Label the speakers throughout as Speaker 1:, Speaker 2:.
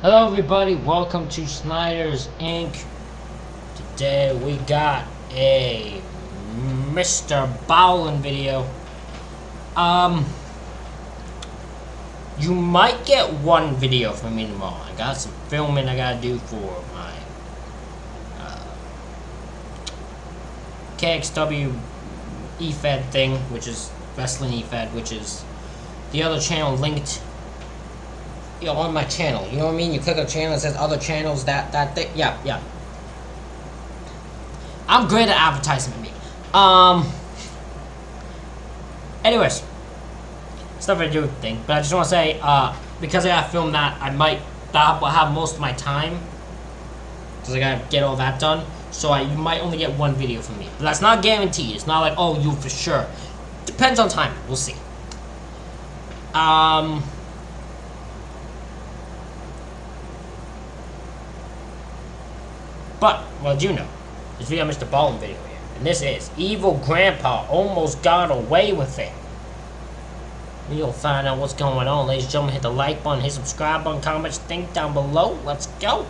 Speaker 1: Hello everybody, welcome to Snyder's Inc. Today we got a MrBallen video. You might get one video from me tomorrow. I got some filming I gotta do for my KXW EFED thing, which is Wrestling EFED, which is the other channel linked on my channel. You know what I mean? You click on channel, it says other channels, that thing. Yeah. I'm great at advertising, me. Anyways, stuff I do thing, but I just want to say, because I gotta film that, that will have most of my time, because I gotta get all that done. So you might only get one video from me, but that's not guaranteed. It's not like, oh, you for sure. Depends on time. We'll see. But, well, you know, this video MrBallen video here. And this is Evil Grandpa Almost Got Away with It. You'll find out what's going on. Ladies and gentlemen, hit the like button, hit subscribe button, comment, think down below. Let's go.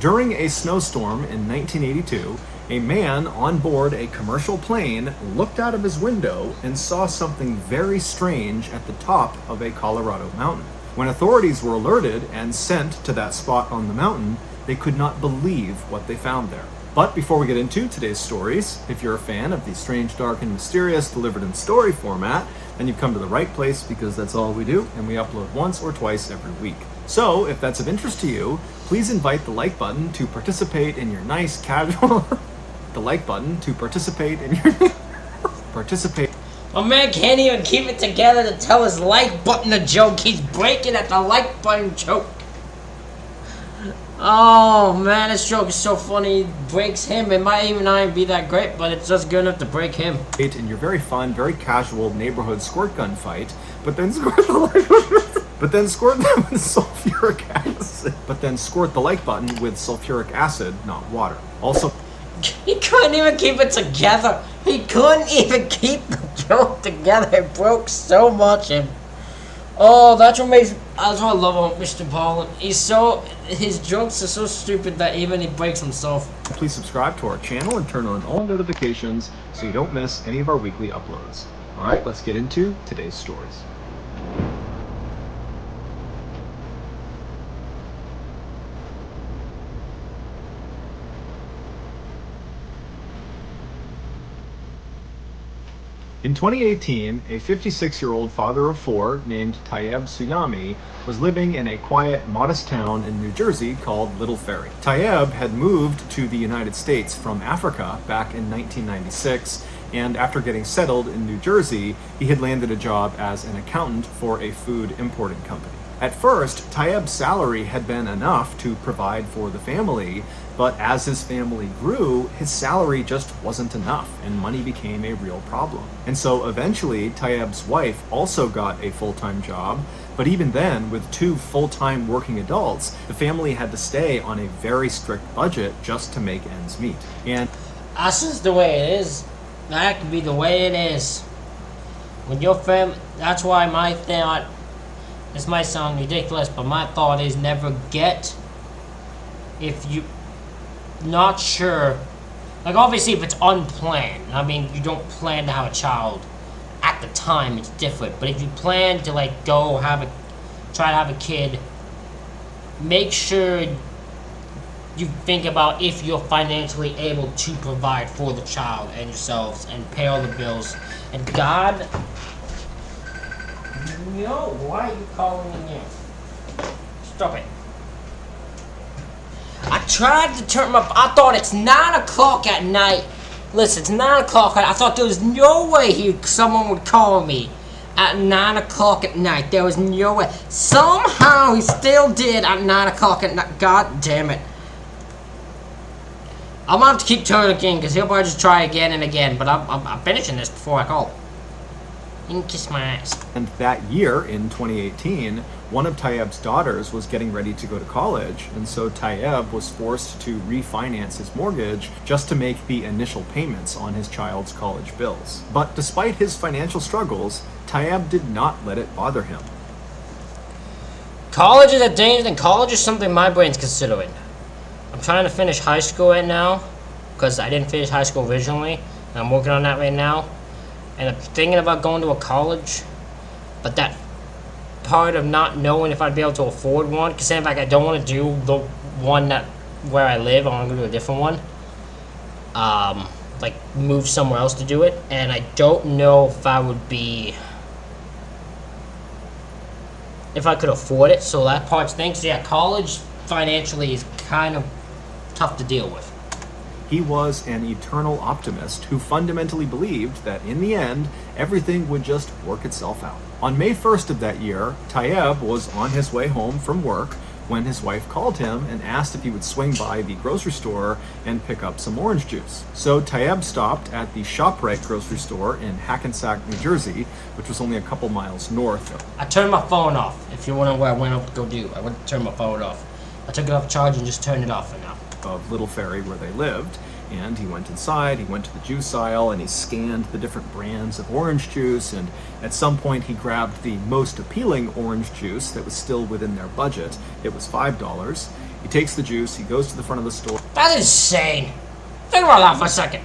Speaker 2: During a snowstorm in 1982, a man on board a commercial plane looked out of his window and saw something very strange at the top of a Colorado mountain. When authorities were alerted and sent to that spot on the mountain, they could not believe what they found there. But before we get into today's stories, if you're a fan of the strange, dark, and mysterious delivered in story format, then you've come to the right place, because that's all we do, and we upload once or twice every week. So, if that's of interest to you, please invite the like button to participate in your nice casual... the like button to participate in your... participate...
Speaker 1: My man can't even keep it together to tell his like button a joke. He's breaking at the like button joke. Oh man, this joke is so funny. It breaks him. It might even not even be that great, but it's just good enough to break him.
Speaker 2: In your very fun, very casual neighborhood squirt gun fight, but then squirt the like button. But then squirt them with sulfuric acid. But then squirt the like button with sulfuric acid, not water. Also,
Speaker 1: he couldn't even keep it together. He couldn't even keep the joke together. It broke so much. And oh, that's what I love about MrBallen. His jokes are so stupid that even he breaks himself.
Speaker 2: please subscribe to our channel and turn on all notifications so you don't miss any of our weekly uploads. Alright, let's get into today's stories. In 2018, a 56-year-old father of four named Tayyab Suyami was living in a quiet, modest town in New Jersey called Little Ferry. Tayyab had moved to the United States from Africa back in 1996, and after getting settled in New Jersey, he had landed a job as an accountant for a food importing company. At first, Tayyab's salary had been enough to provide for the family, but as his family grew, his salary just wasn't enough, and money became a real problem. And so eventually, Tayyab's wife also got a full-time job, but even then, with two full-time working adults, the family had to stay on a very strict budget just to make ends meet. And
Speaker 1: That's just the way it is. That could be the way it is. When your family, that's why my thought, this might sound ridiculous, but my thought is never get, if you not sure, like obviously if it's unplanned, I mean you don't plan to have a child at the time, it's different, but if you plan to like try to have a kid, make sure you think about if you're financially able to provide for the child and yourselves and pay all the bills. And God, yo, why are you calling me now? Stop it. I tried to turn my... I thought it's 9 o'clock at night. Listen, it's 9 o'clock. I thought there was no way someone would call me at 9 o'clock at night. There was no way. Somehow he still did at 9 o'clock at night. God damn it. I'm gonna have to keep turning again, because he'll probably just try again and again. But I'm finishing this before I call. You can kiss my ass.
Speaker 2: And that year, in 2018, one of Tayyab's daughters was getting ready to go to college, and so Tayyab was forced to refinance his mortgage just to make the initial payments on his child's college bills. But despite his financial struggles, Tayyab did not let it bother him.
Speaker 1: College is a danger, and college is something my brain's considering. I'm trying to finish high school right now, because I didn't finish high school originally, and I'm working on that right now. And I'm thinking about going to a college, but that part of not knowing if I'd be able to afford one, because in fact I don't want to do the one that where I live. I want to go to a different one. Like move somewhere else to do it, and I don't know if I would be, if I could afford it. So that part's things. Yeah, college financially is kind of tough to deal with.
Speaker 2: He was an eternal optimist who fundamentally believed that in the end, everything would just work itself out. On May 1st of that year, Tayyab was on his way home from work when his wife called him and asked if he would swing by the grocery store and pick up some orange juice. So Tayyab stopped at the ShopRite grocery store in Hackensack, New Jersey, which was only a couple miles north.
Speaker 1: I turned my phone off. If you're wondering what I went up to go do, I went to turn my phone off. I took it off charge and just turned it off for now.
Speaker 2: Of Little Ferry where they lived, and he went inside, he went to the juice aisle, and he scanned the different brands of orange juice, and at some point he grabbed the most appealing orange juice that was still within their budget. It was $5. He takes the juice, he goes to the front of the store.
Speaker 1: That's insane. Think about that for a second.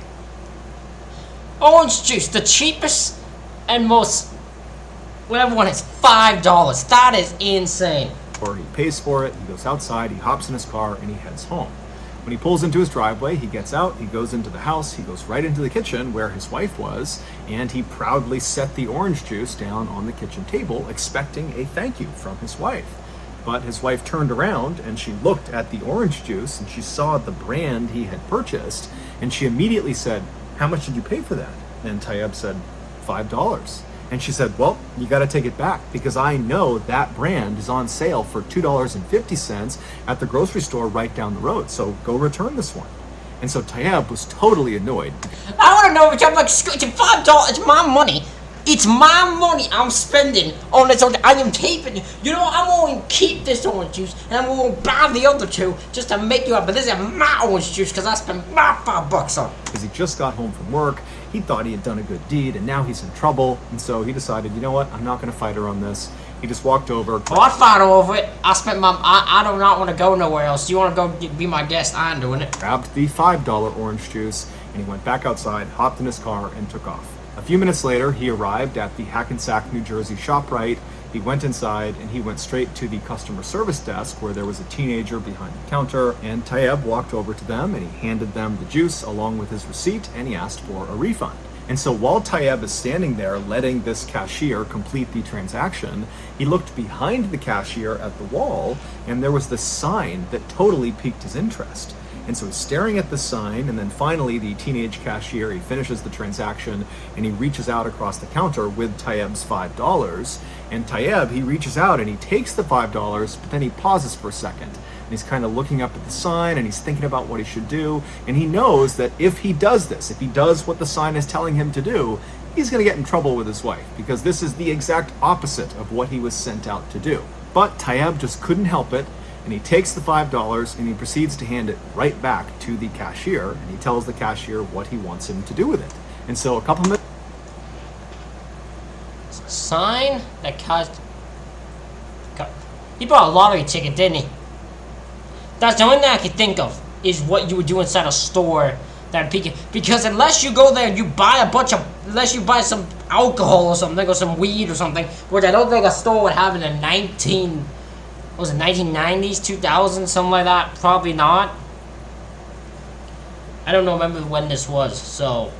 Speaker 1: Orange juice, the cheapest and most, whatever one is, $5. That is insane.
Speaker 2: Or he pays for it, he goes outside, he hops in his car, and he heads home. When he pulls into his driveway, he gets out, he goes into the house, he goes right into the kitchen where his wife was, and he proudly set the orange juice down on the kitchen table, expecting a thank you from his wife. But his wife turned around and she looked at the orange juice and she saw the brand he had purchased, and she immediately said, "How much did you pay for that?" And Tayyab said, $5. And she said, "Well, you got to take it back because I know that brand is on sale for $2.50 at the grocery store right down the road. So go return this one." And so Tayyab was totally annoyed.
Speaker 1: I want to know, I'm like, it's $5. It's my money. It's my money I'm spending on this. I am taping. You know what? I'm going to keep this orange juice and I'm going to buy the other two just to make you up. But this is my orange juice because I spent my $5 on it.
Speaker 2: Because he just got home from work, he thought he had done a good deed, and now he's in trouble. And so he decided, you know what? I'm not going to fight her on this. He just walked over.
Speaker 1: Oh, I'd fight her over it. I do not want to go nowhere else. You want to go be my guest? I'm doing it.
Speaker 2: Grabbed the $5 orange juice, and he went back outside, hopped in his car, and took off. A few minutes later, he arrived at the Hackensack, New Jersey ShopRite. He went inside and he went straight to the customer service desk where there was a teenager behind the counter, and Tayyab walked over to them and he handed them the juice along with his receipt, and he asked for a refund. And so while Tayyab is standing there letting this cashier complete the transaction, he looked behind the cashier at the wall, and there was this sign that totally piqued his interest. And so he's staring at the sign, and then finally the teenage cashier, he finishes the transaction and he reaches out across the counter with Tayyab's $5. And Tayyab, he reaches out and he takes the $5, but then he pauses for a second. And he's kind of looking up at the sign and he's thinking about what he should do. And he knows that if he does this, if he does what the sign is telling him to do, he's going to get in trouble with his wife, because this is the exact opposite of what he was sent out to do. But Tayyab just couldn't help it. And he takes the $5 and he proceeds to hand it right back to the cashier, and he tells the cashier what he wants him to do with it. And so a couple minutes...
Speaker 1: Sign that caused... He bought a lottery ticket, didn't he? That's the only thing I can think of, is what you would do inside a store that pique. Because unless you go there and you buy unless you buy some alcohol or something, or some weed or something, which I don't think a store would have in the 1990s, 2000s, something like that? Probably not. I don't remember when this was, so.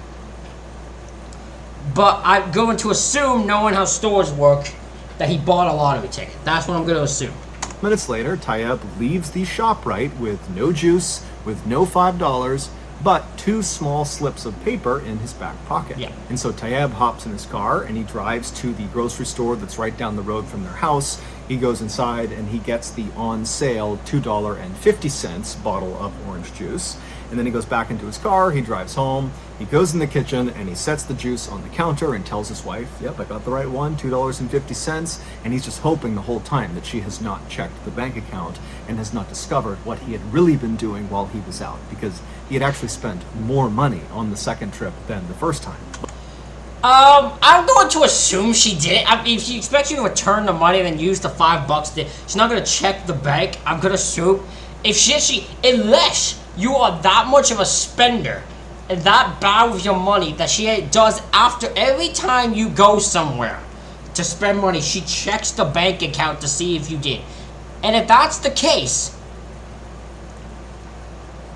Speaker 1: But I'm going to assume, knowing how stores work, that he bought a lottery ticket. That's what I'm going to assume.
Speaker 2: Minutes later, Tayyab leaves the ShopRite with no juice, with no $5, but 2 small slips of paper in his back pocket.
Speaker 1: Yeah.
Speaker 2: And so Tayyab hops in his car and he drives to the grocery store that's right down the road from their house. He goes inside and he gets the on sale $2.50 bottle of orange juice. And then he goes back into his car, he drives home, he goes in the kitchen and he sets the juice on the counter and tells his wife, "Yep, I got the right one, $2.50. And he's just hoping the whole time that she has not checked the bank account and has not discovered what he had really been doing while he was out, because he had actually spent more money on the second trip than the first time.
Speaker 1: I'm going to assume she did it. If she expects you to return the money and then use the $5, she's not gonna check the bank. I'm gonna assume if unless you are that much of a spender and that bad with your money that she does after every time you go somewhere to spend money, she checks the bank account to see if you did. And if that's the case,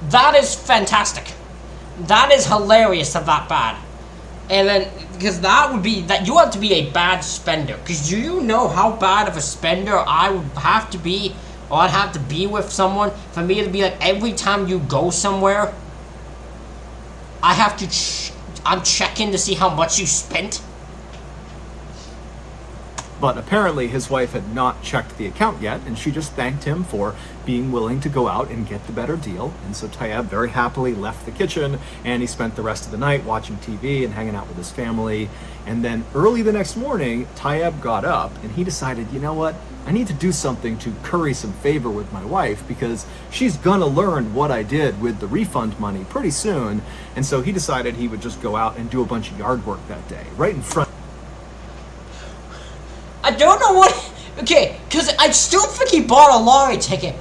Speaker 1: that is fantastic. That is hilarious of that bad. And then, because that would be, that you have to be a bad spender. Because do you know how bad of a spender I would have to be, or I'd have to be with someone for me to be like, every time you go somewhere, I have to, I'm checking to see how much you spent?
Speaker 2: But apparently his wife had not checked the account yet, and she just thanked him for being willing to go out and get the better deal. And so Tayyab very happily left the kitchen, and he spent the rest of the night watching TV and hanging out with his family. And then early the next morning, Tayyab got up and he decided, you know what? I need to do something to curry some favor with my wife, because she's gonna learn what I did with the refund money pretty soon. And so he decided he would just go out and do a bunch of yard work that day, right in front.
Speaker 1: I don't know what... Okay, because I still think he bought a lottery ticket.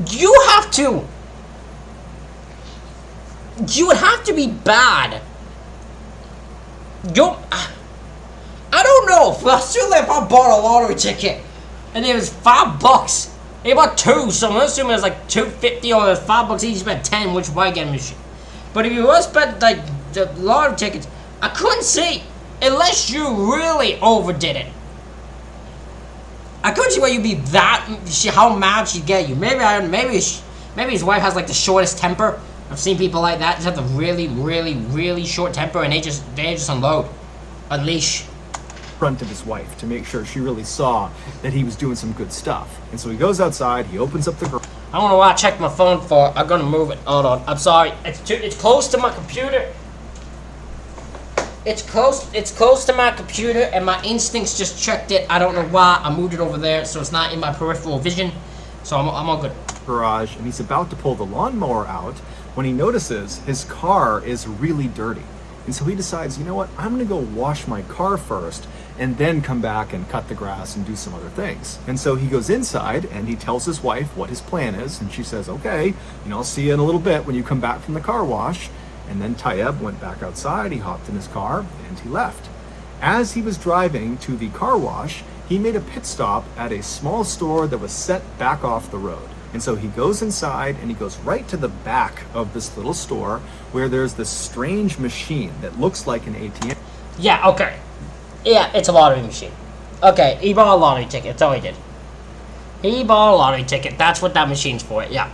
Speaker 1: You would have to be bad. I don't know. If I bought a lottery ticket and it was $5. He bought two, so I'm assuming it was like $2.50 or $5 each. Spent 10, which way get machine. But if you were spent like the lottery tickets, I couldn't see unless you really overdid it. I couldn't see why you'd be that. How mad she'd get you. Maybe his wife has like the shortest temper. I've seen people like that just have the really, really, really short temper, and they just unleash.
Speaker 2: Front of his wife to make sure she really saw that he was doing some good stuff. And so he goes outside. He opens up the garage.
Speaker 1: I don't know what I checked my phone for. I'm gonna move it. Hold on. I'm sorry. It's close to my computer. It's close to my computer, and my instincts just checked it. I don't know why. I moved it over there, so it's not in my peripheral vision. So I'm all good.
Speaker 2: Garage, and he's about to pull the lawnmower out when he notices his car is really dirty. And so he decides, you know what, I'm gonna go wash my car first and then come back and cut the grass and do some other things. And so he goes inside and he tells his wife what his plan is, and she says, okay, I'll see you in a little bit when you come back from the car wash. And then Tayyab went back outside, he hopped in his car, and he left. As he was driving to the car wash, he made a pit stop at a small store that was set back off the road. And so he goes inside and he goes right to the back of this little store where there's this strange machine that looks like an ATM.
Speaker 1: Yeah, okay. Yeah, it's a lottery machine. Okay, he bought a lottery ticket, that's all he did. He bought a lottery ticket, that's what that machine's for, yeah.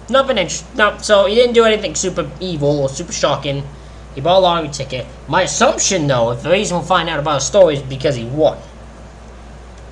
Speaker 1: Nothing interesting. No, so he didn't do anything super evil or super shocking. He bought a lottery ticket. My assumption, though, if the reason we'll find out about a story is because he won.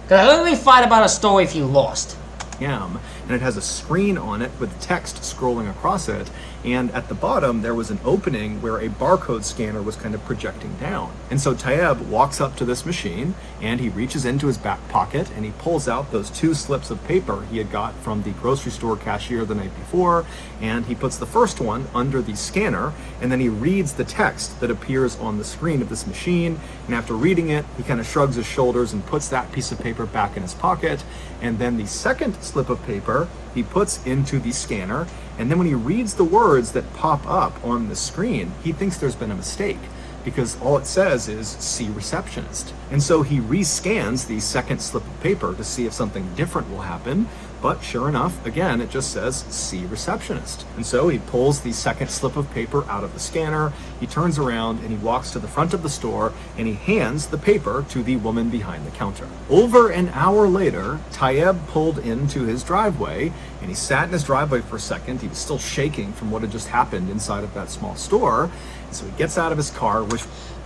Speaker 1: Because I don't really find about a story if you lost.
Speaker 2: And it has a screen on it with text scrolling across it, and at the bottom there was an opening where a barcode scanner was kind of projecting down. And so Tayyab walks up to this machine and he reaches into his back pocket and he pulls out those 2 slips of paper he had got from the grocery store cashier the night before, and he puts the first one under the scanner, and then he reads the text that appears on the screen of this machine, and after reading it he kind of shrugs his shoulders and puts that piece of paper back in his pocket. And then the second slip of paper he puts into the scanner, and then when he reads the words that pop up on the screen, he thinks there's been a mistake, because all it says is "see receptionist." And so he rescans the second slip of paper to see if something different will happen, but sure enough, again, it just says "see receptionist." And so he pulls the second slip of paper out of the scanner, he turns around and he walks to the front of the store and he hands the paper to the woman behind the counter. Over an hour later, Tayyab pulled into his driveway and he sat in his driveway for a second. He was still shaking from what had just happened inside of that small store. And so he gets out of his car, which...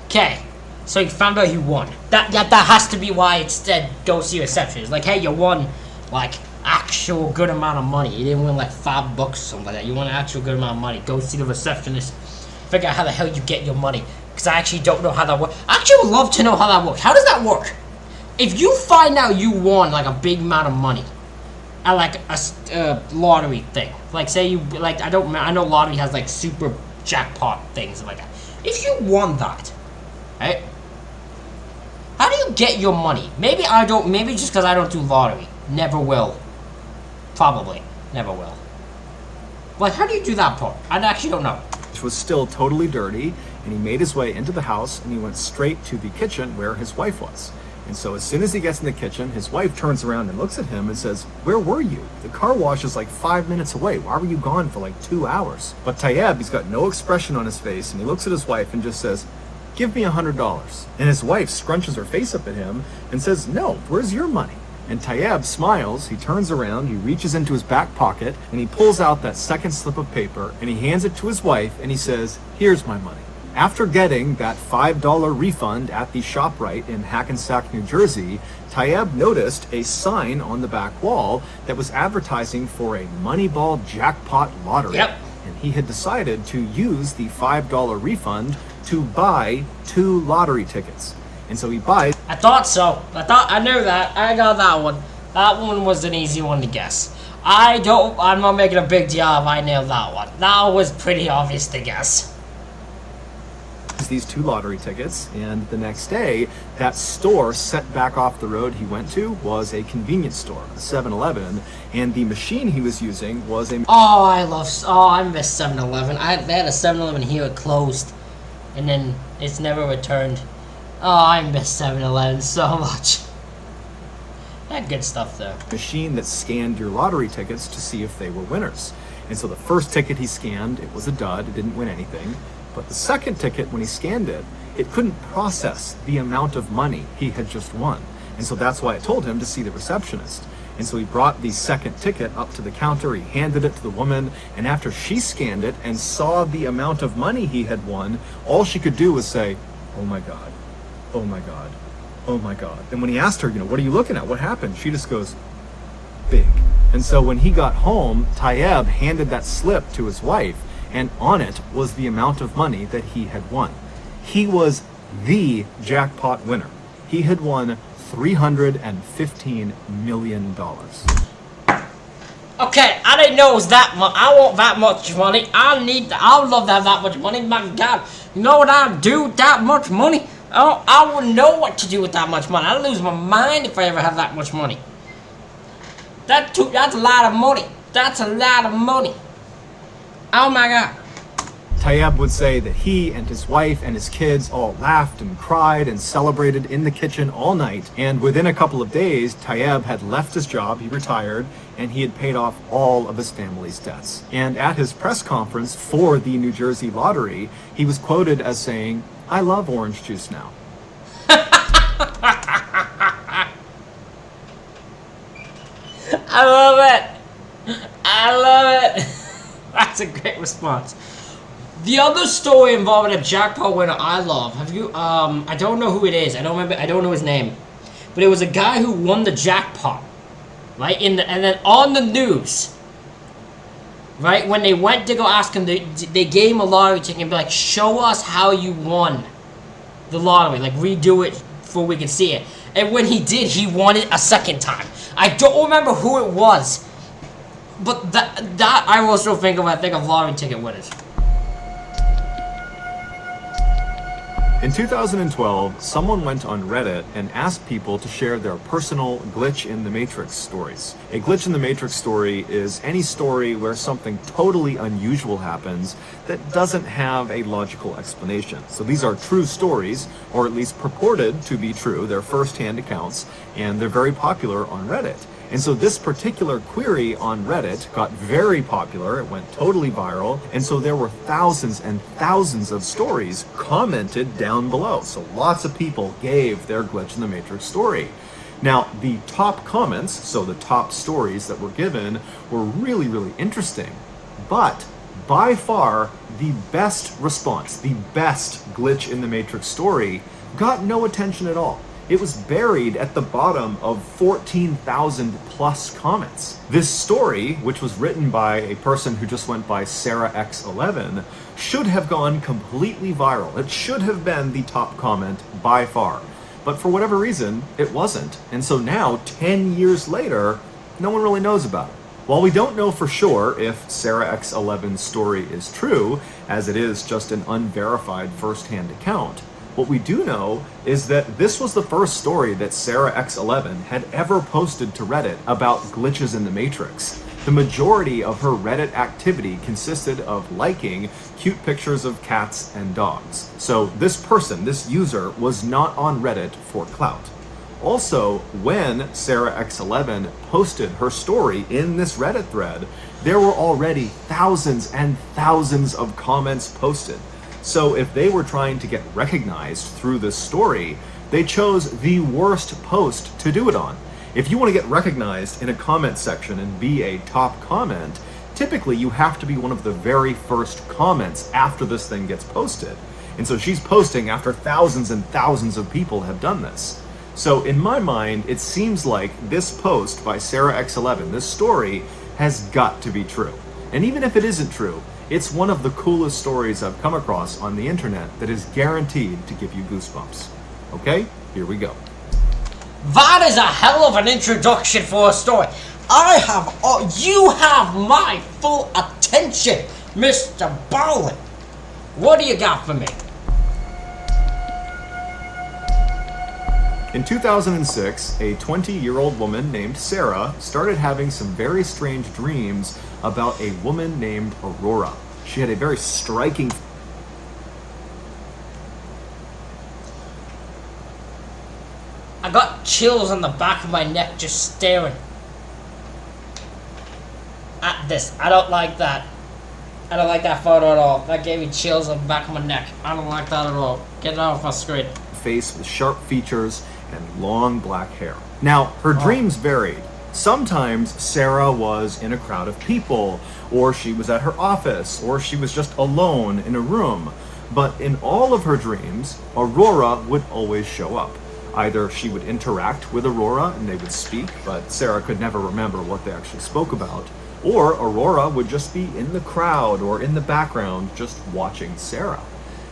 Speaker 1: Okay, so he found out he won. That has to be why it said "go see receptionist." Like, hey, you won, like, actual good amount of money. You didn't win like $5 or something like that. You won an actual good amount of money. Go see the receptionist. Figure out how the hell you get your money. Because I actually don't know how that works. I actually would love to know how that works. How does that work? If you find out you won like a big amount of money at like a lottery thing, like say you like I know lottery has like super jackpot things like that. If you won that, right? How do you get your money? Maybe I don't. Maybe just because I don't do lottery. Never will. Probably never will. Like, how do you do that part? I actually don't know.
Speaker 2: Which was still totally dirty, and he made his way into the house and he went straight to the kitchen where his wife was. And so as soon as he gets in the kitchen, his wife turns around and looks at him and says, "Where were you? The car wash is like 5 minutes away. Why were you gone for like 2 hours?" But Tayyab, he's got no expression on his face, and he looks at his wife and just says, "Give me $100. And his wife scrunches her face up at him and says, "No, where's your money?" And Tayyab smiles, he turns around, he reaches into his back pocket, and he pulls out that second slip of paper, and he hands it to his wife, and he says, "Here's my money." After getting that $5 refund at the ShopRite in Hackensack, New Jersey, Tayyab noticed a sign on the back wall that was advertising for a Moneyball jackpot lottery.
Speaker 1: Yep.
Speaker 2: And he had decided to use the $5 refund to buy 2 lottery tickets. And so he buys.
Speaker 1: I thought so. I knew that. I got that one. That one was an easy one to guess. I'm not making a big deal if I nailed that one. That was pretty obvious to guess.
Speaker 2: These 2 lottery tickets, and the next day that store set back off the road he went to was a convenience store, a 7-Eleven, and the machine he was using was a
Speaker 1: I miss 7-Eleven. They had a 7-Eleven here, it closed, and then it's never returned. I miss 7-Eleven so much. They had good stuff there.
Speaker 2: machine that scanned your lottery tickets to see if they were winners. And so the first ticket he scanned, it was a dud, it didn't win anything. But the second ticket, when he scanned it, it couldn't process the amount of money he had just won. And so that's why it told him to see the receptionist. And so he brought the second ticket up to the counter, he handed it to the woman, and after she scanned it and saw the amount of money he had won, all she could do was say, "Oh my God, oh my God, oh my God." And when he asked her, "What are you looking at? What happened?" She just goes, "Big." And so when he got home, Tayyab handed that slip to his wife, and on it was the amount of money that he had won. He was the jackpot winner. He had won $315 million.
Speaker 1: Okay, I didn't know it was that much. I want that much money. I would love to have that much money. My God, you know what I'd do with that much money? Oh, I wouldn't know what to do with that much money. I'd lose my mind if I ever had that much money. That's a lot of money. That's a lot of money. Oh my God.
Speaker 2: Tayyab would say that he and his wife and his kids all laughed and cried and celebrated in the kitchen all night. And within a couple of days, Tayyab had left his job, he retired, and he had paid off all of his family's debts. And at his press conference for the New Jersey lottery, he was quoted as saying, "I love orange juice now."
Speaker 1: I love it. I love it. That's a great response. The other story involving a jackpot winner I love. Have you? I don't know who it is. I don't remember. I don't know his name. But it was a guy who won the jackpot, right? And then on the news, right, when they went to go ask him, they gave him a lottery ticket and be like, "Show us how you won the lottery. Like, redo it before we can see it." And when he did, he won it a second time. I don't remember who it was, but that I also think of lottery ticket winners.
Speaker 2: In 2012, someone went on Reddit and asked people to share their personal glitch in the Matrix stories. A glitch in the Matrix story is any story where something totally unusual happens that doesn't have a logical explanation. So these are true stories, or at least purported to be true. They're first-hand accounts, and they're very popular on Reddit. And so this particular query on Reddit got very popular, it went totally viral, and so there were thousands and thousands of stories commented down below. So lots of people gave their glitch in the Matrix story. Now, the top comments, so the top stories that were given, were really, really interesting. But by far, the best response, the best glitch in the Matrix story, got no attention at all. It was buried at the bottom of 14,000 plus comments. This story, which was written by a person who just went by Sarah X11, should have gone completely viral. It should have been the top comment by far. But for whatever reason, it wasn't. And so now, 10 years later, no one really knows about it. While we don't know for sure if Sarah X11's story is true, as it is just an unverified first-hand account, what we do know is that this was the first story that Sarah X11 had ever posted to Reddit about glitches in the Matrix. The majority of her Reddit activity consisted of liking cute pictures of cats and dogs. So this person, this user, was not on Reddit for clout. Also, when Sarah X11 posted her story in this Reddit thread, there were already thousands and thousands of comments posted. So if they were trying to get recognized through this story, they chose the worst post to do it on. If you want to get recognized in a comment section and be a top comment, typically you have to be one of the very first comments after this thing gets posted. And so she's posting after thousands and thousands of people have done this. So in my mind, it seems like this post by Sarah X11, this story, has got to be true. And even if it isn't true, it's one of the coolest stories I've come across on the internet that is guaranteed to give you goosebumps. Okay, here we go.
Speaker 1: That is a hell of an introduction for a story. You have my full attention, Mr. Ballen. What do you got for me?
Speaker 2: In 2006, a 20-year-old woman named Sarah started having some very strange dreams about a woman named Aurora. She had a very striking...
Speaker 1: I got chills on the back of my neck just staring at this. I don't like that. I don't like that photo at all. That gave me chills on the back of my neck. I don't like that at all. Get it off my screen.
Speaker 2: Face with sharp features and long black hair. Now, her dreams varied. Sometimes Sarah was in a crowd of people, or she was at her office, or she was just alone in a room. But in all of her dreams, Aurora would always show up. Either she would interact with Aurora and they would speak, but Sarah could never remember what they actually spoke about, or Aurora would just be in the crowd or in the background just watching Sarah.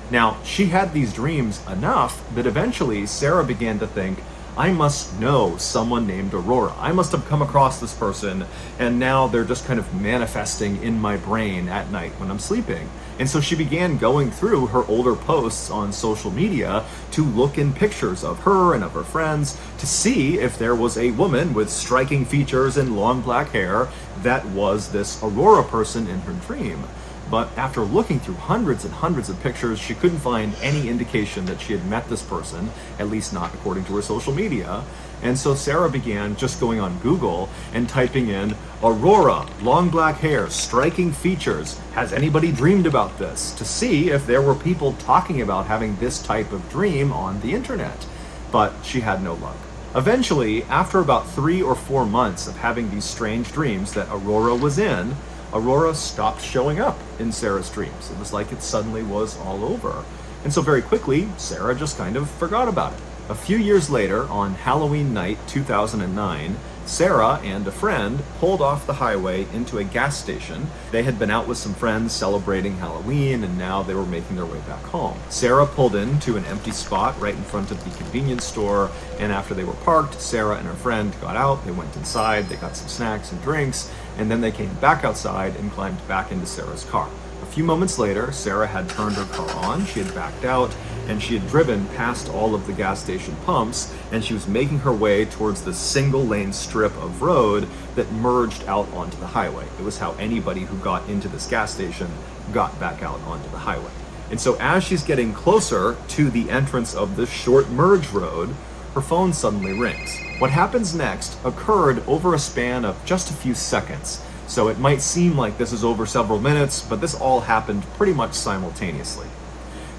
Speaker 2: Now, she had these dreams enough that eventually Sarah began to think, I must know someone named Aurora. I must have come across this person, and now they're just kind of manifesting in my brain at night when I'm sleeping. And so she began going through her older posts on social media to look in pictures of her and of her friends to see if there was a woman with striking features and long black hair that was this Aurora person in her dream. But after looking through hundreds and hundreds of pictures, she couldn't find any indication that she had met this person, at least not according to her social media. And so Sarah began just going on Google and typing in, Aurora, long black hair, striking features, has anybody dreamed about this? To see if there were people talking about having this type of dream on the internet. But she had no luck. Eventually, after about 3 or 4 months of having these strange dreams that Aurora was in, Aurora stopped showing up in Sarah's dreams. It was like it suddenly was all over. And so very quickly, Sarah just kind of forgot about it. A few years later, on Halloween night 2009, Sarah and a friend pulled off the highway into a gas station. They had been out with some friends celebrating Halloween, and now they were making their way back home. Sarah pulled into an empty spot right in front of the convenience store, and after they were parked, Sarah and her friend got out, they went inside, they got some snacks and drinks, and then they came back outside and climbed back into Sarah's car. A few moments later, Sarah had turned her car on, she had backed out, and she had driven past all of the gas station pumps, and she was making her way towards the single-lane strip of road that merged out onto the highway. It was how anybody who got into this gas station got back out onto the highway. And so as she's getting closer to the entrance of this short merge road, her phone suddenly rings. What happens next occurred over a span of just a few seconds. So it might seem like this is over several minutes, but this all happened pretty much simultaneously.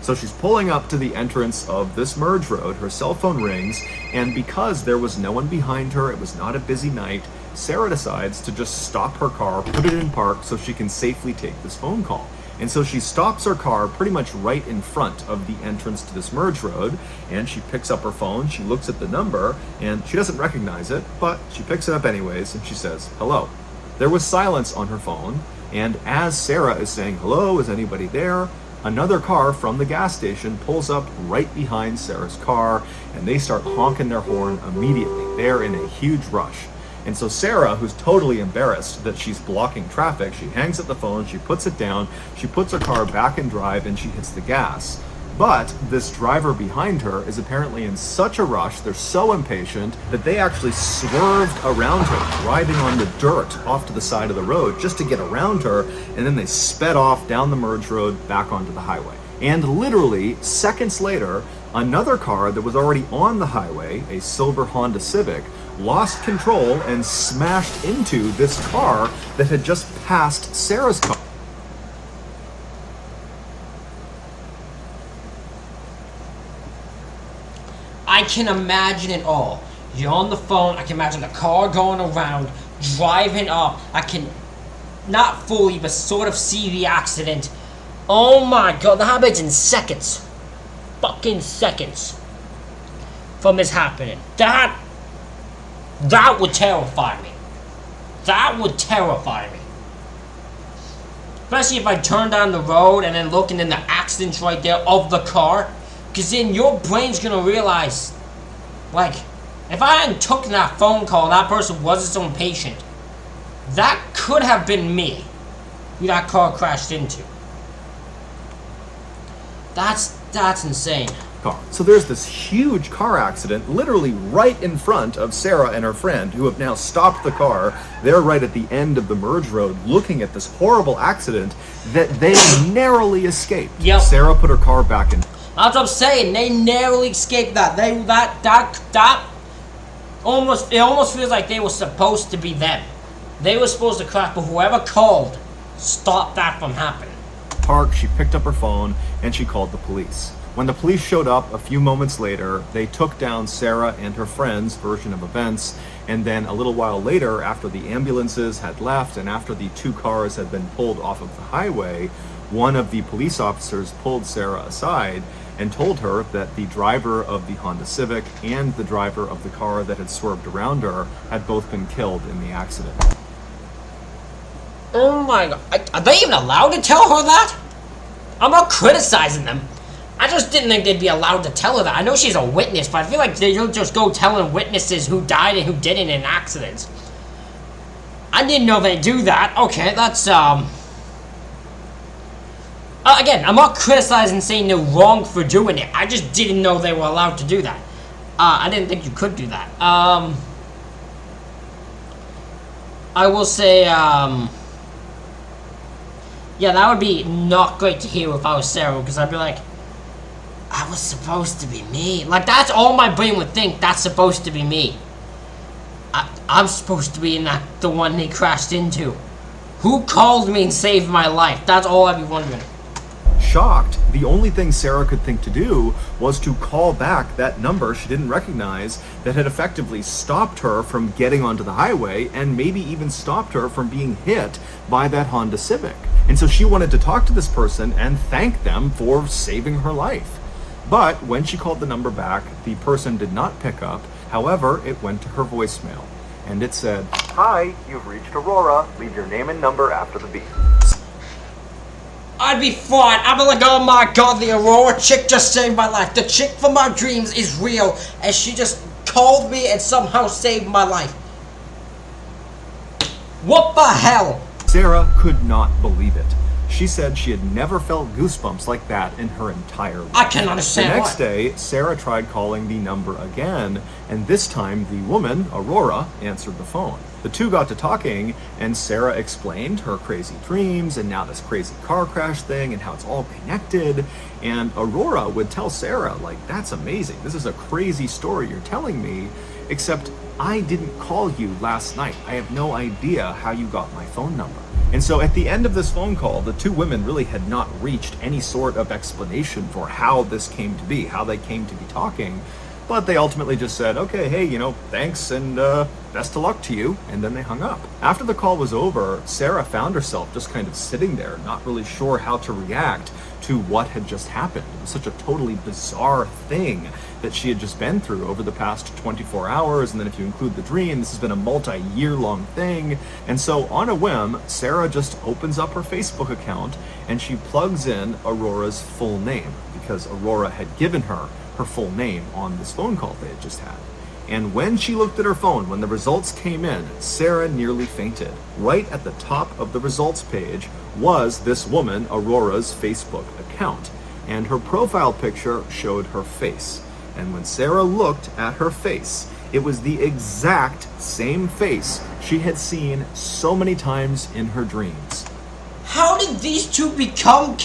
Speaker 2: So she's pulling up to the entrance of this merge road, her cell phone rings, and because there was no one behind her, it was not a busy night, Sarah decides to just stop her car, put it in park so she can safely take this phone call. And so she stops her car pretty much right in front of the entrance to this merge road, and she picks up her phone, she looks at the number, and she doesn't recognize it, but she picks it up anyways, and she says, hello. There was silence on her phone, and as Sarah is saying, hello, is anybody there? Another car from the gas station pulls up right behind Sarah's car, and they start honking their horn immediately. They're in a huge rush. And so Sarah, who's totally embarrassed that she's blocking traffic, she hangs up the phone, she puts it down, she puts her car back in drive, and she hits the gas. But this driver behind her is apparently in such a rush, they're so impatient, that they actually swerved around her, driving on the dirt off to the side of the road just to get around her, and then they sped off down the merge road back onto the highway. And literally, seconds later, another car that was already on the highway, a silver Honda Civic, lost control and smashed into this car that had just passed Sarah's car.
Speaker 1: I can imagine it all. You're on the phone, I can imagine the car going around, driving up. I can, not fully, but sort of see the accident. Oh my god, that happens in seconds. Fucking seconds. From this happening. That would terrify me. That would terrify me. Especially if I turn down the road and then looking in the accidents right there of the car. Because then your brain's gonna realize, like, if I hadn't taken that phone call and that person wasn't so impatient, that could have been me who that car crashed into. That's insane.
Speaker 2: Car. So there's this huge car accident literally right in front of Sarah and her friend, who have now stopped the car. They're right at the end of the merge road looking at this horrible accident that they narrowly escaped.
Speaker 1: Yep.
Speaker 2: Sarah put her car back in.
Speaker 1: That's what I'm saying. They narrowly escaped that. That almost, it almost feels like they were supposed to be them. They were supposed to crash, but whoever called stopped that from happening.
Speaker 2: Park, she picked up her phone and she called the police. When the police showed up a few moments later, they took down Sarah and her friend's version of events, and then a little while later, after the ambulances had left and after the two cars had been pulled off of the highway, one of the police officers pulled Sarah aside and told her that the driver of the Honda Civic and the driver of the car that had swerved around her had both been killed in the accident.
Speaker 1: Oh my god. Are they even allowed to tell her that? I'm not criticizing them. I just didn't think they'd be allowed to tell her that. I know she's a witness, but I feel like they don't just go telling witnesses who died and who didn't in accidents. I didn't know they do that. Okay, that's, again, I'm not criticizing saying they're wrong for doing it. I just didn't know they were allowed to do that. I didn't think you could do that. I will say, yeah, that would be not great to hear if I was Sarah, because I'd be like, I was supposed to be me. Like, that's all my brain would think. That's supposed to be me. I'm supposed to be in the one they crashed into. Who called me and saved my life? That's all I'd be wondering.
Speaker 2: Shocked, the only thing Sarah could think to do was to call back that number she didn't recognize that had effectively stopped her from getting onto the highway and maybe even stopped her from being hit by that Honda Civic. And so she wanted to talk to this person and thank them for saving her life. But when she called the number back, the person did not pick up. However, it went to her voicemail, and it said, "Hi, you've reached Aurora. Leave your name and number after the beep."
Speaker 1: I'd be fine. I'd be like, oh my god, the Aurora chick just saved my life. The chick from my dreams is real, and she just called me and somehow saved my life. What the hell?
Speaker 2: Sarah could not believe it. She said she had never felt goosebumps like that in her entire life.
Speaker 1: I can understand
Speaker 2: The
Speaker 1: why.
Speaker 2: next day, Sarah tried calling the number again, and this time the woman, Aurora, answered the phone. The two got to talking, and Sarah explained her crazy dreams and now this crazy car crash thing and how it's all connected. And Aurora would tell Sarah, like, that's amazing. This is a crazy story you're telling me, except I didn't call you last night. I have no idea how you got my phone number. And so at the end of this phone call, the two women really had not reached any sort of explanation for how this came to be, how they came to be talking. But they ultimately just said, okay, hey, thanks and best of luck to you. And then they hung up. After the call was over, Sarah found herself just kind of sitting there, not really sure how to react to what had just happened. It was such a totally bizarre thing that she had just been through over the past 24 hours. And then if you include the dream, this has been a multi-year long thing. And so on a whim, Sarah just opens up her Facebook account and she plugs in Aurora's full name, because Aurora had given her full name on this phone call they had just had. And when she looked at her phone, when the results came in, Sarah nearly fainted. Right at the top of the results page was this woman, Aurora's Facebook account, and her profile picture showed her face. And when Sarah looked at her face, it was the exact same face she had seen so many times in her dreams.
Speaker 1: How did these two become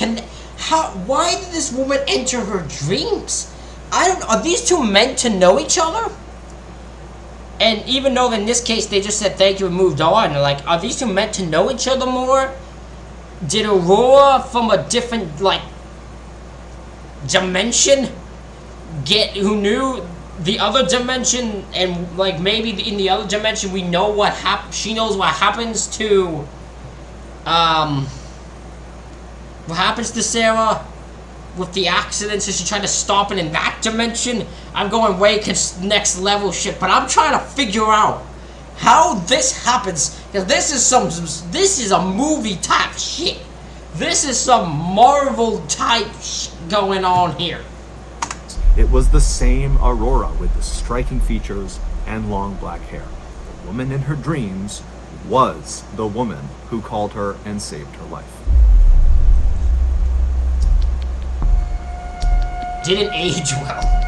Speaker 1: why did this woman enter her dreams? Are these two meant to know each other? And even though in this case they just said thank you and moved on, like, are these two meant to know each other more? Did Aurora from a different, dimension who knew the other dimension, and, maybe in the other dimension we know she knows what happens to, what happens to Sarah with the accident, so she's trying to stop it in that dimension? I'm going way next level shit, but I'm trying to figure out how this happens, because this is a movie type shit. This is some Marvel type going on here.
Speaker 2: It was the same Aurora with the striking features and long black hair. The woman in her dreams was the woman who called her and saved her life.
Speaker 1: Didn't age well.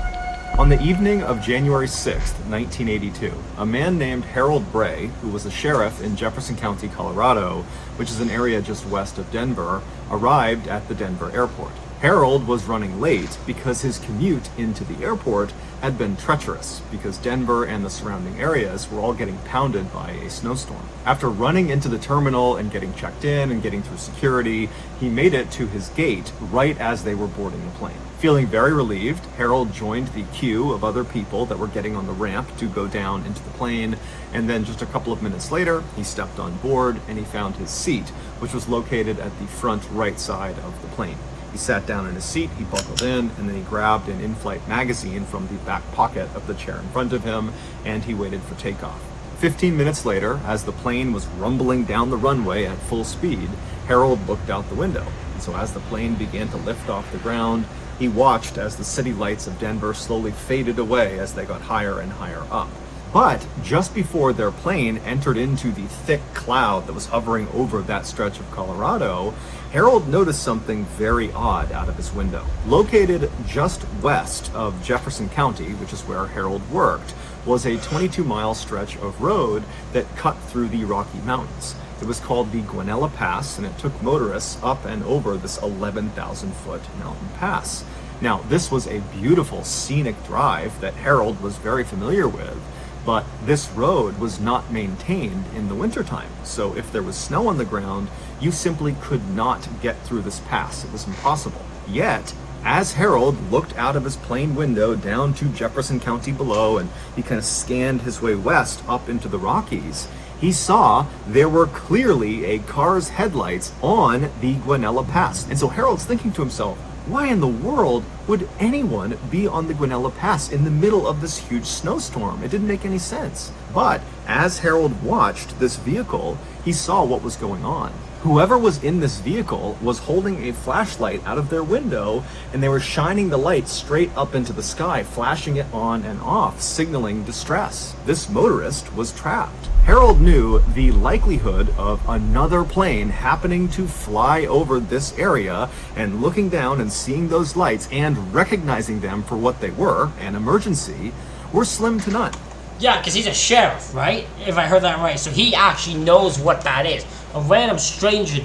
Speaker 2: On the evening of January 6th, 1982, a man named Harold Bray, who was a sheriff in Jefferson County, Colorado, which is an area just west of Denver, arrived at the Denver airport. Harold was running late because his commute into the airport had been treacherous, because Denver and the surrounding areas were all getting pounded by a snowstorm. After running into the terminal and getting checked in and getting through security, he made it to his gate right as they were boarding the plane. Feeling very relieved, Harold joined the queue of other people that were getting on the ramp to go down into the plane, and then just a couple of minutes later, he stepped on board and he found his seat, which was located at the front right side of the plane. He sat down in his seat, he buckled in, and then he grabbed an in-flight magazine from the back pocket of the chair in front of him, and he waited for takeoff. 15 minutes later, as the plane was rumbling down the runway at full speed, Harold looked out the window. And so as the plane began to lift off the ground, he watched as the city lights of Denver slowly faded away as they got higher and higher up. But just before their plane entered into the thick cloud that was hovering over that stretch of Colorado, Harold noticed something very odd out of his window. Located just west of Jefferson County, which is where Harold worked, was a 22-mile stretch of road that cut through the Rocky Mountains. It was called the Guanella Pass, and it took motorists up and over this 11,000-foot mountain pass. Now, this was a beautiful scenic drive that Harold was very familiar with, but this road was not maintained in the wintertime. So if there was snow on the ground, you simply could not get through this pass. It was impossible. Yet, as Harold looked out of his plane window down to Jefferson County below, and he kind of scanned his way west up into the Rockies, he saw there were clearly a car's headlights on the Guanella Pass. And so Harold's thinking to himself, why in the world would anyone be on the Guanella Pass in the middle of this huge snowstorm? It didn't make any sense. But as Harold watched this vehicle, he saw what was going on. Whoever was in this vehicle was holding a flashlight out of their window, and they were shining the light straight up into the sky, flashing it on and off, signaling distress. This motorist was trapped. Harold knew the likelihood of another plane happening to fly over this area, and looking down and seeing those lights and recognizing them for what they were, an emergency, were slim to none.
Speaker 1: Yeah, because he's a sheriff, right? If I heard that right. So he actually knows what that is. A random stranger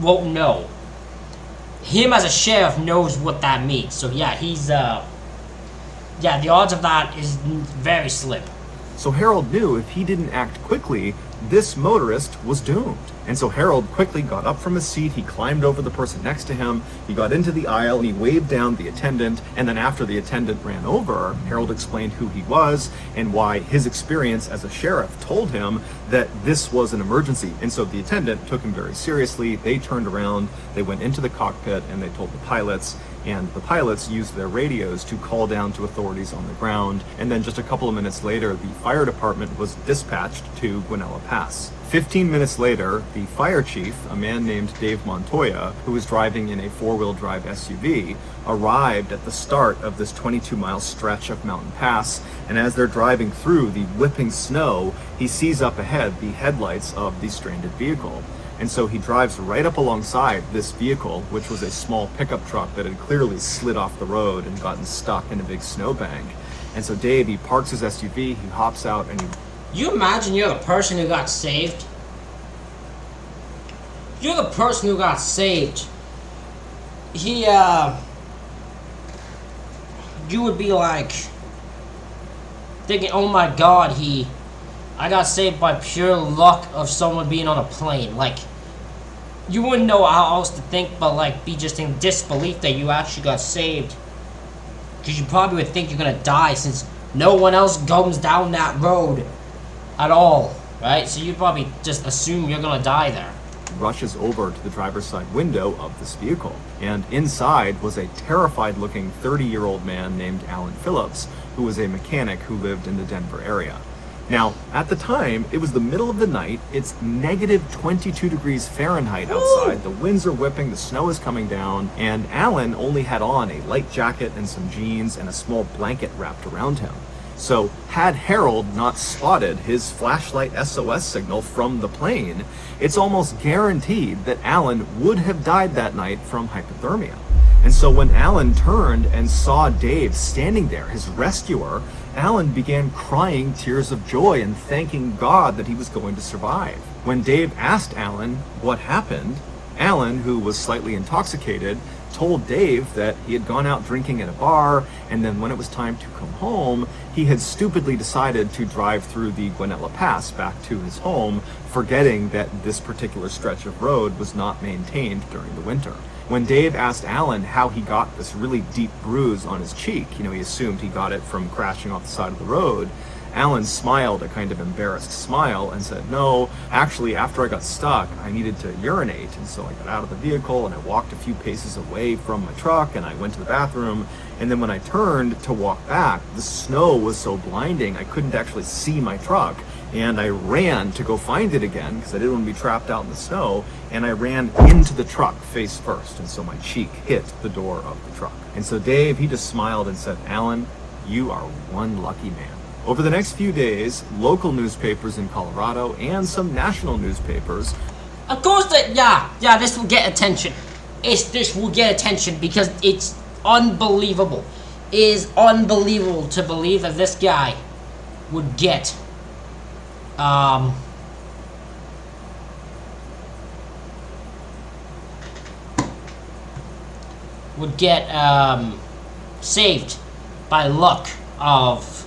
Speaker 1: won't know. Him as a sheriff knows what that means. So yeah, the odds of that is very slim.
Speaker 2: So Harold knew if he didn't act quickly, this motorist was doomed. And so Harold quickly got up from his seat, he climbed over the person next to him, he got into the aisle, and he waved down the attendant, and then after the attendant ran over, Harold explained who he was and why his experience as a sheriff told him that this was an emergency. And so the attendant took him very seriously. They turned around, they went into the cockpit, and they told the pilots, and the pilots used their radios to call down to authorities on the ground, and then just a couple of minutes later, the fire department was dispatched to Guanella Pass. 15 minutes later, the fire chief, a man named Dave Montoya, who was driving in a four-wheel drive SUV, arrived at the start of this 22-mile stretch of mountain pass, and as they're driving through the whipping snow, he sees up ahead the headlights of the stranded vehicle. And so he drives right up alongside this vehicle, which was a small pickup truck that had clearly slid off the road and gotten stuck in a big snowbank. And so Dave, he parks his SUV, he hops out, and he...
Speaker 1: You imagine you're the person who got saved? You're the person who got saved. You would be like... thinking, oh my god, I got saved by pure luck of someone being on a plane. Like, you wouldn't know how else to think, but like, be just in disbelief that you actually got saved. Because you probably would think you're gonna die since no one else comes down that road at all, right? So you'd probably just assume you're gonna die there.
Speaker 2: Rushes over to the driver's side window of this vehicle, and inside was a terrified-looking 30-year-old man named Alan Phillips, who was a mechanic who lived in the Denver area. Now, at the time, it was the middle of the night, it's negative 22 degrees Fahrenheit outside, the winds are whipping, the snow is coming down, and Alan only had on a light jacket and some jeans and a small blanket wrapped around him. So, had Harold not spotted his flashlight SOS signal from the plane, it's almost guaranteed that Alan would have died that night from hypothermia. And so when Alan turned and saw Dave standing there, his rescuer, Alan began crying tears of joy and thanking God that he was going to survive. When Dave asked Alan what happened, Alan, who was slightly intoxicated, told Dave that he had gone out drinking at a bar, and then when it was time to come home, he had stupidly decided to drive through the Guanella Pass back to his home, forgetting that this particular stretch of road was not maintained during the winter. When Dave asked Alan how he got this really deep bruise on his cheek, he assumed he got it from crashing off the side of the road, Alan smiled a kind of embarrassed smile and said, no, actually, after I got stuck, I needed to urinate. And so I got out of the vehicle and I walked a few paces away from my truck and I went to the bathroom. And then when I turned to walk back, the snow was so blinding, I couldn't actually see my truck. And I ran to go find it again because I didn't want to be trapped out in the snow. And I ran into the truck face first. And so my cheek hit the door of the truck. And so Dave, he just smiled and said, Alan, you are one lucky man. Over the next few days, local newspapers in Colorado and some national newspapers...
Speaker 1: Of course, this will get attention. This will get attention because it's unbelievable. It is unbelievable to believe that this guy would get... saved by luck of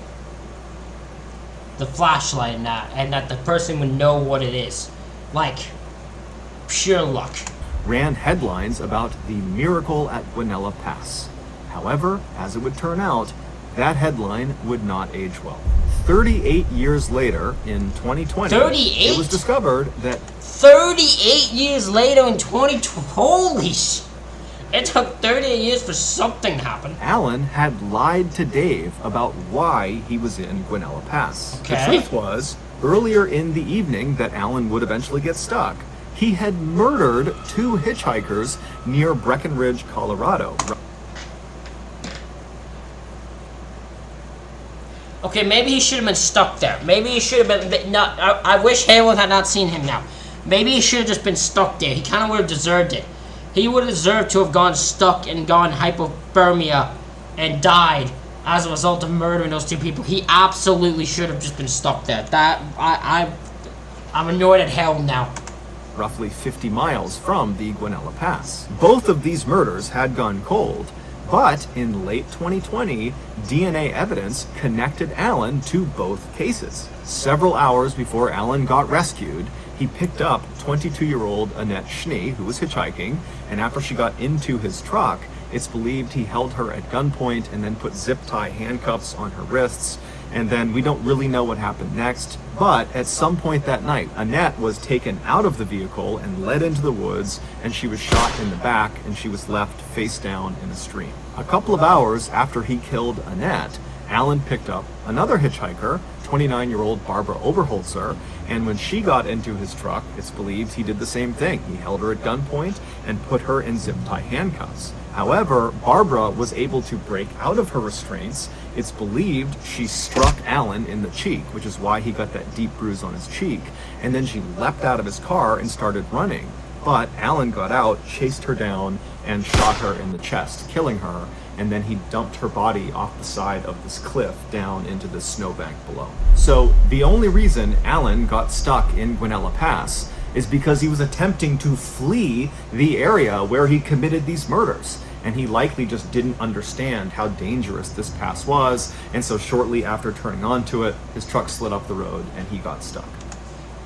Speaker 1: the flashlight and that the person would know what it is. Like, pure luck.
Speaker 2: Ran headlines about the miracle at Guanella Pass. However, as it would turn out, that headline would not age well. 38 years later, in 2020,
Speaker 1: 38?
Speaker 2: It was discovered that...
Speaker 1: 38 years later in 2020? Holy sh... It took 38 years for something to happen.
Speaker 2: Alan had lied to Dave about why he was in Guanella Pass.
Speaker 1: Okay.
Speaker 2: The truth was, earlier in the evening that Alan would eventually get stuck, he had murdered 2 hitchhikers near Breckenridge, Colorado.
Speaker 1: Okay, maybe he should have been stuck there. Maybe he should have been... I wish Harold had not seen him now. Maybe he should have just been stuck there. He kind of would have deserved it. He would have deserved to have gone stuck and gone hypothermia and died as a result of murdering those 2 people. He absolutely should have just been stuck there. I'm annoyed at Harold now.
Speaker 2: Roughly 50 miles from the Guanella Pass. Both of these murders had gone cold, but in late 2020, DNA evidence connected Alan to both cases. Several hours before Alan got rescued, he picked up 22-year-old Annette Schnee, who was hitchhiking, and after she got into his truck, it's believed he held her at gunpoint and then put zip tie handcuffs on her wrists And then we don't really know what happened next, but at some point that night, Annette was taken out of the vehicle and led into the woods, and she was shot in the back, and she was left face down in a stream. A couple of hours after he killed Annette, Alan picked up another hitchhiker, 29-year-old Barbara Oberholzer, and when she got into his truck, it's believed he did the same thing. He held her at gunpoint and put her in zip-tie handcuffs. However, Barbara was able to break out of her restraints. It's believed she struck Alan in the cheek, which is why he got that deep bruise on his cheek, and then she leapt out of his car and started running. But Alan got out, chased her down, and shot her in the chest, killing her, and then he dumped her body off the side of this cliff down into the snowbank below. So the only reason Alan got stuck in Guanella Pass is because he was attempting to flee the area where he committed these murders. And he likely just didn't understand how dangerous this pass was, and so shortly after turning onto it, his truck slid up the road and he got stuck.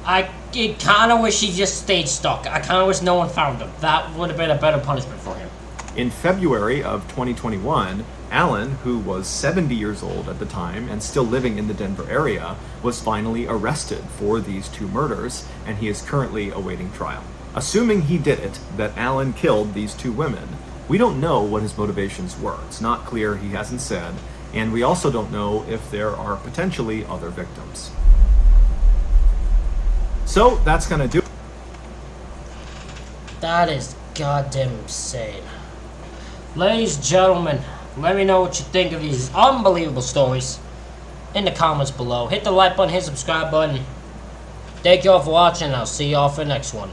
Speaker 1: I kind of wish he just stayed stuck. I kind of wish no one found him. That would have been a better punishment for him.
Speaker 2: In February of 2021, Alan, who was 70 years old at the time and still living in the Denver area, was finally arrested for these two murders, and he is currently awaiting trial. Assuming he did it, that Alan killed these two women, we don't know what his motivations were. It's not clear, he hasn't said, and we also don't know if there are potentially other victims. So that's gonna do it.
Speaker 1: That is goddamn insane. Ladies and gentlemen, let me know what you think of these unbelievable stories in the comments below. Hit the like button, hit the subscribe button. Thank you all for watching, and I'll see you all for the next one.